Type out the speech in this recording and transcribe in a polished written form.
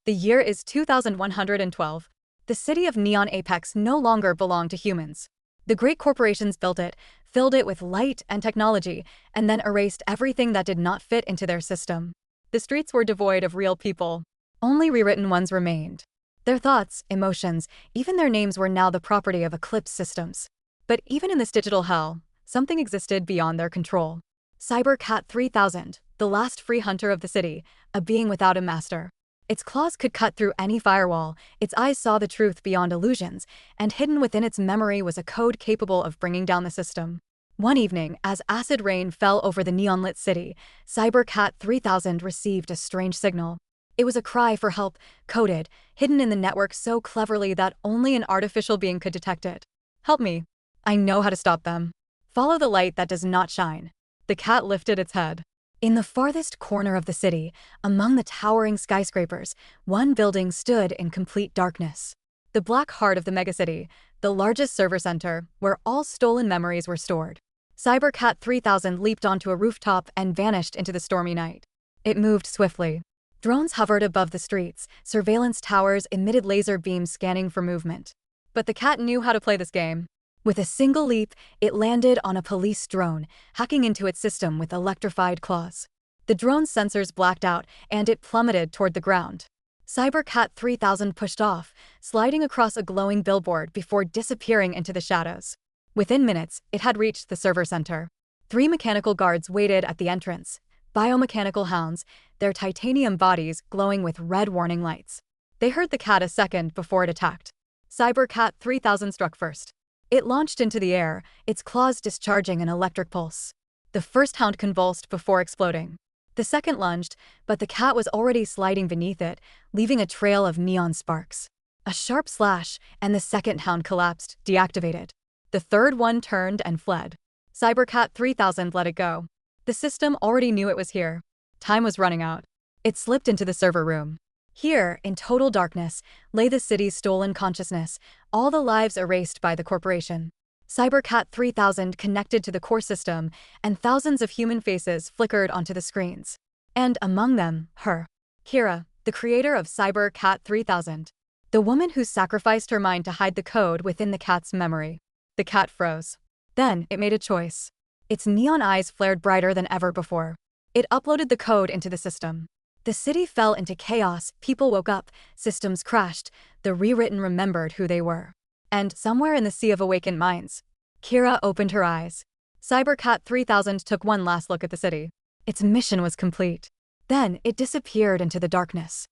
The year is 2112. The city of Neon Apex no longer belonged to humans. The great corporations built it, filled it with light and technology, and then erased everything that did not fit into their system. The streets were devoid of real people. Only rewritten ones remained. Their thoughts, emotions, even their names were now the property of Eclipse systems. But even in this digital hell, something existed beyond their control. Cybercat 3000, the last free hunter of the city, a being without a master. Its claws could cut through any firewall, its eyes saw the truth beyond illusions, and hidden within its memory was a code capable of bringing down the system. One evening, as acid rain fell over the neon-lit city, Cybercat 3000 received a strange signal. It was a cry for help, coded, hidden in the network so cleverly that only an artificial being could detect it. "Help me. I know how to stop them. Follow the light that does not shine." The cat lifted its head. In the farthest corner of the city, among the towering skyscrapers, one building stood in complete darkness. The black heart of the Megacity, the largest server center, where all stolen memories were stored. Cybercat 3000 leaped onto a rooftop and vanished into the stormy night. It moved swiftly. Drones hovered above the streets, surveillance towers emitted laser beams scanning for movement. But the cat knew how to play this game. With a single leap, it landed on a police drone, hacking into its system with electrified claws. The drone's sensors blacked out, and it plummeted toward the ground. Cybercat 3000 pushed off, sliding across a glowing billboard before disappearing into the shadows. Within minutes, it had reached the server center. 3 mechanical guards waited at the entrance, biomechanical hounds, their titanium bodies glowing with red warning lights. They heard the cat a second before it attacked. Cybercat 3000 struck first. It launched into the air, its claws discharging an electric pulse. The first hound convulsed before exploding. The second lunged, but the cat was already sliding beneath it, leaving a trail of neon sparks. A sharp slash, and the second hound collapsed, deactivated. The third one turned and fled. Cybercat 3000 let it go. The system already knew it was here. Time was running out. It slipped into the server room. Here, in total darkness, lay the city's stolen consciousness, all the lives erased by the corporation. Cybercat 3000 connected to the core system, and thousands of human faces flickered onto the screens. And among them, her. Kira, the creator of Cybercat 3000. The woman who sacrificed her mind to hide the code within the cat's memory. The cat froze. Then, it made a choice. Its neon eyes flared brighter than ever before. It uploaded the code into the system. The city fell into chaos, people woke up, systems crashed, the rewritten remembered who they were. And somewhere in the sea of awakened minds, Kira opened her eyes. Cybercat 3000 took one last look at the city. Its mission was complete. Then, it disappeared into the darkness.